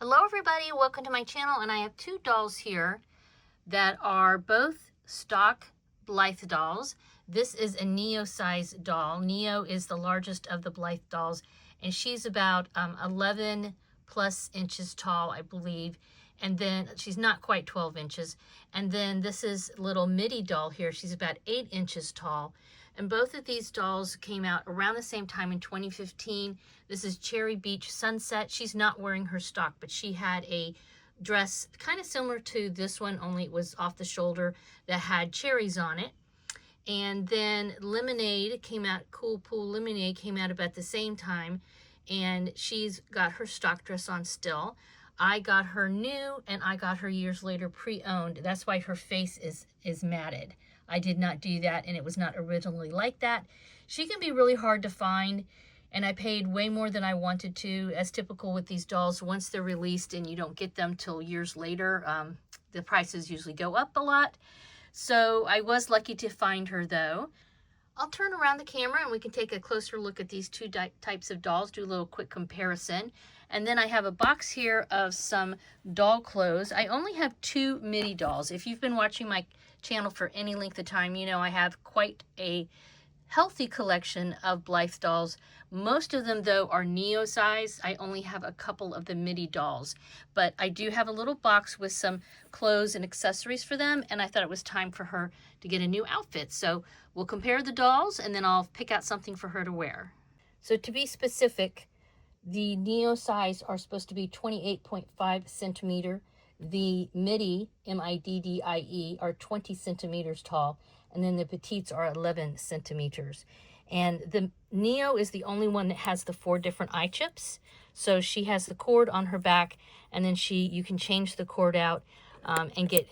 Hello everybody, welcome to my channel, and I have two dolls here that are both stock Blythe dolls. This is a Neo size doll. Neo is the largest of the Blythe dolls, and she's about 11 plus inches tall, I believe. And then she's not quite 12 inches. And then this is little Middie doll here. She's about 8 inches tall. And both of these dolls came out around the same time in 2015. This is Cherry Beach Sunset. She's not wearing her stock, but she had a dress kind of similar to this one, only it was off the shoulder, that had cherries on it. And then Lemonade came out, Cool Pool Lemonade came out about the same time, and she's got her stock dress on still. I got her new, and I got her years later pre-owned. That's why her face is matted. I did not do that, and it was not originally like that. She can be really hard to find, and I paid way more than I wanted to. As typical with these dolls, once they're released and you don't get them till years later, the prices usually go up a lot. So I was lucky to find her though. I'll turn around the camera and we can take a closer look at these two types of dolls, do a little quick comparison. And then I have a box here of some doll clothes. I only have two Middie dolls. If you've been watching my channel for any length of time, you know I have quite a healthy collection of Blythe dolls. Most of them though are Neo size. I only have a couple of the Middie dolls, but I do have a little box with some clothes and accessories for them, and I thought it was time for her to get a new outfit. So we'll compare the dolls and then I'll pick out something for her to wear. So to be specific, the Neo size are supposed to be 28.5 centimeter. The Middie, M-I-D-D-I-E, are 20 centimeters tall, and then the petites are 11 centimeters. And the Neo is the only one that has the 4 different eye chips. So she has the cord on her back, and then you can change the cord out and get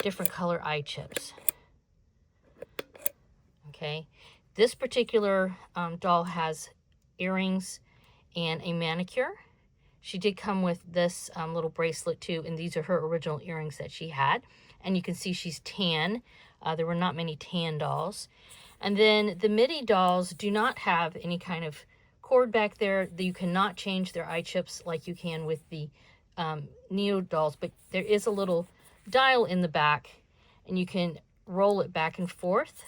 different color eye chips. Okay, this particular doll has earrings and a manicure. She did come with this little bracelet too, and these are her original earrings that she had. And you can see she's tan. There were not many tan dolls. And then the Middie dolls do not have any kind of cord back there. You cannot change their eye chips like you can with the Neo dolls, but there is a little dial in the back, and you can roll it back and forth.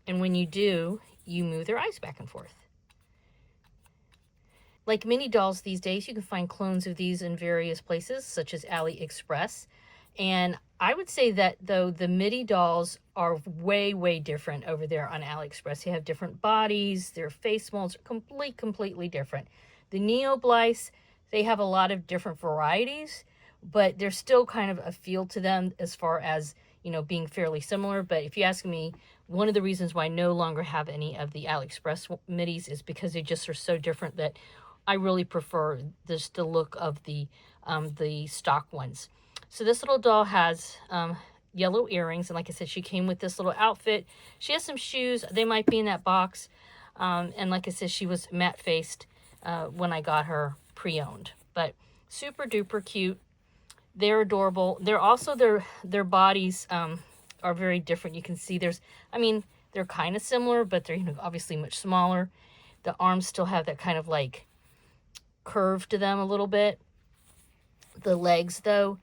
And when you do, you move their eyes back and forth. Like mini dolls these days, you can find clones of these in various places, such as AliExpress. And I would say that, though, the Middie dolls are way, way different over there on AliExpress. They have different bodies. Their face molds are completely different. The Neo Blythes, they have a lot of different varieties, but there's still kind of a feel to them as far as, you know, being fairly similar. But if you ask me, one of the reasons why I no longer have any of the AliExpress Middies is because they just are so different that I really prefer just the look of the stock ones. So this little doll has yellow earrings, and like I said, she came with this little outfit. She has some shoes. They might be in that box. And like I said, she was matte-faced when I got her pre-owned. But super duper cute. They're adorable. They're also, their bodies are very different. You can see they're kind of similar, but they're, you know, obviously much smaller. The arms still have that kind of like curve to them a little bit. The legs though,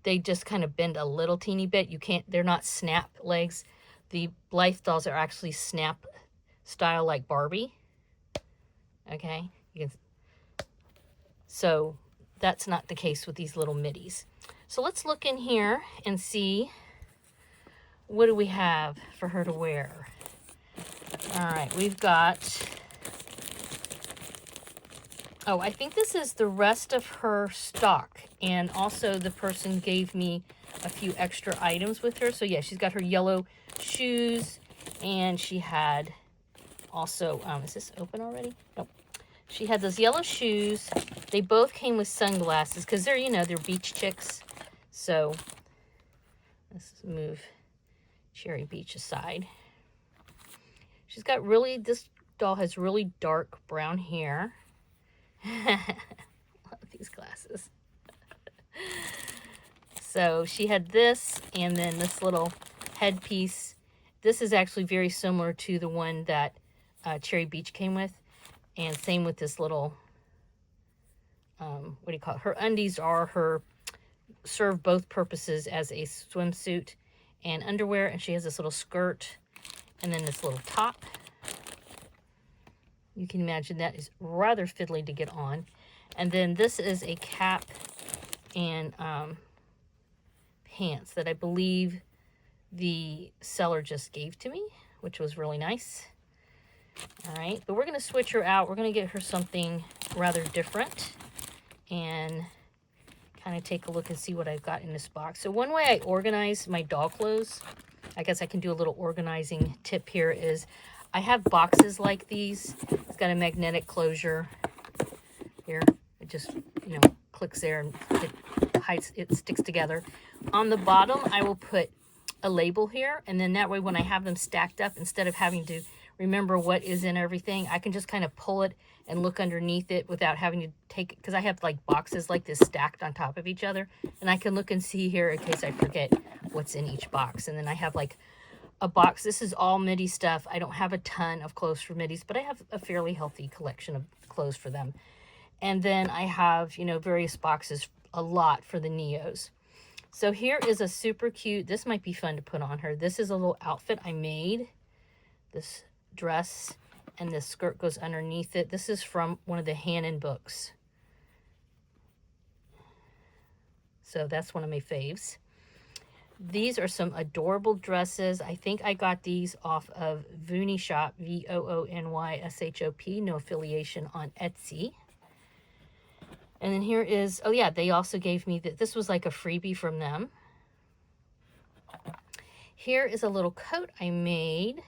they just kind of bend a little teeny bit. They're not snap legs. The Blythe dolls are actually snap style like Barbie. Okay, so that's not the case with these little Middies. So let's look in here and see, what do we have for her to wear? All right, we've got, oh, I think this is the rest of her stock. And also the person gave me a few extra items with her. So yeah, she's got her yellow shoes, and she had also, is this open already? Nope. She had those yellow shoes. They both came with sunglasses because they're, you know, they're beach chicks. So let's move Cherry Beach aside. She's got this doll has really dark brown hair. Love these glasses. So she had this, and then this little headpiece. This is actually very similar to the one that Cherry Beach came with. And same with this little what do you call it? Her undies are her, serve both purposes as a swimsuit and underwear. And she has this little skirt and then this little top. You can imagine that is rather fiddly to get on. And then this is a cap and pants that I believe the seller just gave to me, which was really nice. All right, but we're going to switch her out. We're going to get her something rather different and kind of take a look and see what I've got in this box. So one way I organize my doll clothes, I guess I can do a little organizing tip here, is I have boxes like these. It's got a magnetic closure here. It just, you know, clicks there and it sticks together. On the bottom, I will put a label here, and then that way when I have them stacked up, instead of having to remember what is in everything, I can just kind of pull it and look underneath it without having to take it, because I have like boxes like this stacked on top of each other, and I can look and see here in case I forget what's in each box. And then I have like a box. This is all Middie stuff. I don't have a ton of clothes for Middies, but I have a fairly healthy collection of clothes for them. And then I have, you know, various boxes, a lot for the Neos. So here is a super cute, this might be fun to put on her. This is a little outfit I made. This dress and this skirt goes underneath it. This is from one of the Hannon books. So that's one of my faves. These are some adorable dresses. I think I got these off of Voony Shop, VOONYSHOP, no affiliation, on Etsy. And then here is, oh yeah, they also gave me, this was like a freebie from them. Here is a little coat I made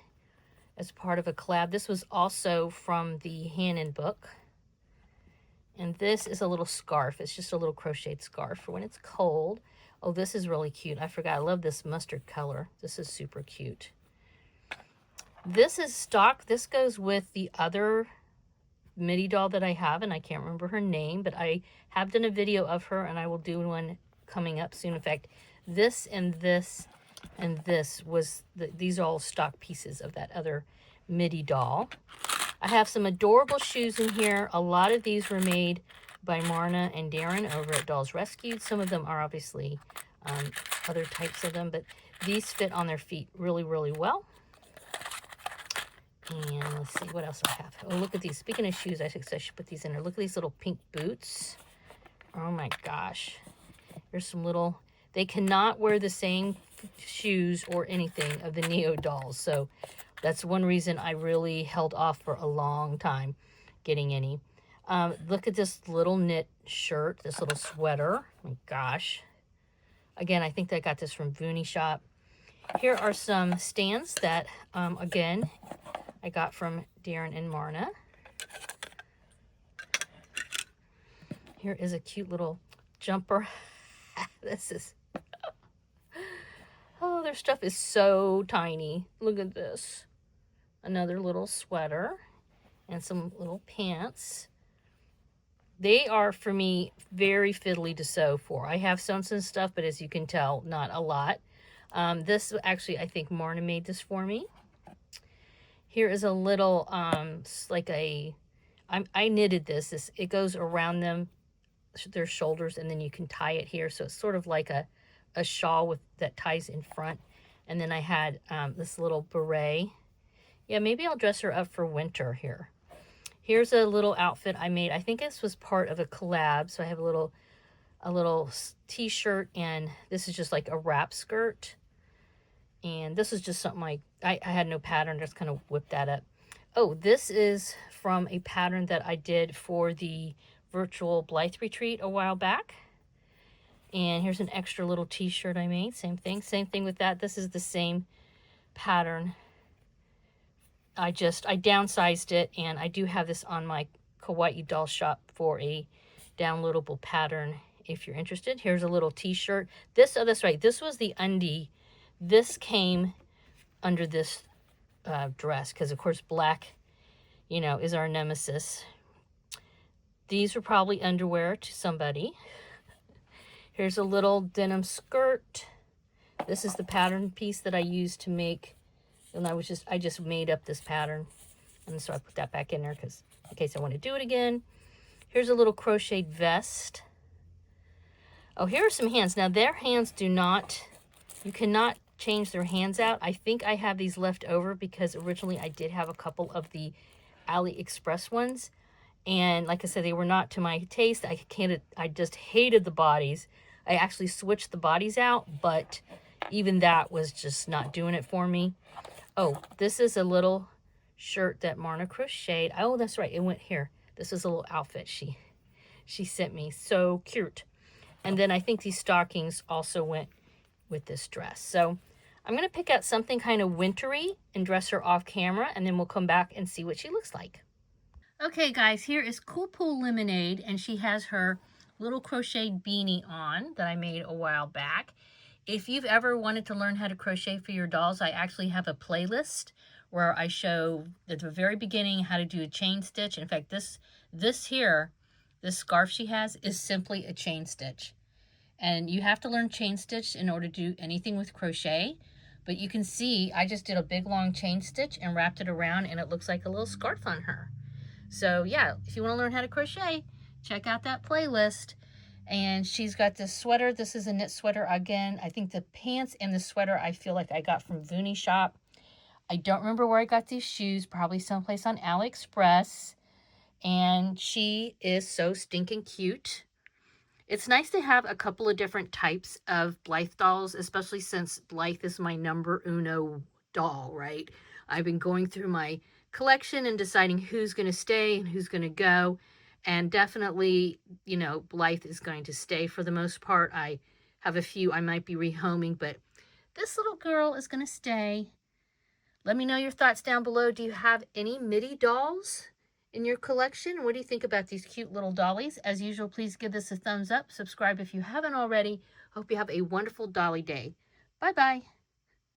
as part of a collab. This was also from the Hannon book. And this is a little scarf. It's just a little crocheted scarf for when it's cold. Oh, this is really cute. I forgot. I love this mustard color. This is super cute. This is stock. This goes with the other Middie doll that I have, and I can't remember her name, but I have done a video of her, and I will do one coming up soon. In fact, this and this and this was, these are all stock pieces of that other Middie doll. I have some adorable shoes in here. A lot of these were made by Marna and Darren over at Dolls Rescued. Some of them are obviously other types of them, but these fit on their feet really, really well. And let's see what else I have. Oh, look at these. Speaking of shoes, I think I should put these in there. Look at these little pink boots. Oh my gosh. There's some little, they cannot wear the same shoes or anything of the Neo dolls. So that's one reason I really held off for a long time getting any. Look at this little knit shirt, this little sweater. Oh my gosh. Again, I think I got this from Voony Shop. Here are some stands that, again, I got from Darren and Marna. Here is a cute little jumper. This is, oh, their stuff is so tiny. Look at this. Another little sweater and some little pants. They are, for me, very fiddly to sew for. I have sewn some stuff, but as you can tell, not a lot. This, actually, I think Marna made this for me. Here is a little, like a, I knitted this. It goes around them, their shoulders, and then you can tie it here. So it's sort of like a shawl with that ties in front. And then I had this little beret. Yeah, maybe I'll dress her up for winter here. Here's a little outfit I made. I think this was part of a collab. So I have a little t-shirt, and this is just like a wrap skirt. And this is just something I had no pattern, just kind of whipped that up. Oh, this is from a pattern that I did for the virtual Blythe retreat a while back. And here's an extra little t-shirt I made. Same thing with that. This is the same pattern. I downsized it, and I do have this on my Kawaii Doll Shop for a downloadable pattern if you're interested. Here's a little t-shirt. This, oh, that's right. This was the undie. This came under this dress because, of course, black, you know, is our nemesis. These are probably underwear to somebody. Here's a little denim skirt. This is the pattern piece that I used to make, and I just made up this pattern, and so I put that back in there because in case I want to do it again. Here's a little crocheted vest. Oh, here are some hands. Now their hands do not, you cannot change their hands out. I think I have these left over because originally I did have a couple of the AliExpress ones. And like I said, they were not to my taste. I just hated the bodies. I actually switched the bodies out, but even that was just not doing it for me. Oh, this is a little shirt that Marna crocheted. Oh, that's right. It went here. This is a little outfit she sent me. So cute. And then I think these stockings also went with this dress. So I'm going to pick out something kind of wintry and dress her off camera, and then we'll come back and see what she looks like. Okay, guys, here is Cool Pool Lemonade, and she has her little crocheted beanie on that I made a while back. If you've ever wanted to learn how to crochet for your dolls, I actually have a playlist where I show at the very beginning how to do a chain stitch. In fact, this scarf she has is simply a chain stitch. And you have to learn chain stitch in order to do anything with crochet. But you can see I just did a big long chain stitch and wrapped it around, and it looks like a little scarf on her. So yeah, if you want to learn how to crochet, check out that playlist. And she's got this sweater. This is a knit sweater again. I think the pants and the sweater I feel like I got from Vooney Shop. I don't remember where I got these shoes, probably someplace on AliExpress. And she is so stinking cute. It's nice to have a couple of different types of Blythe dolls, especially since Blythe is my number uno doll, right? I've been going through my collection and deciding who's going to stay and who's going to go. And definitely, you know, Blythe is going to stay for the most part. I have a few I might be rehoming, but this little girl is going to stay. Let me know your thoughts down below. Do you have any Middie dolls in your collection? What do you think about these cute little dollies? As usual, please give this a thumbs up. Subscribe if you haven't already. Hope you have a wonderful dolly day. Bye-bye.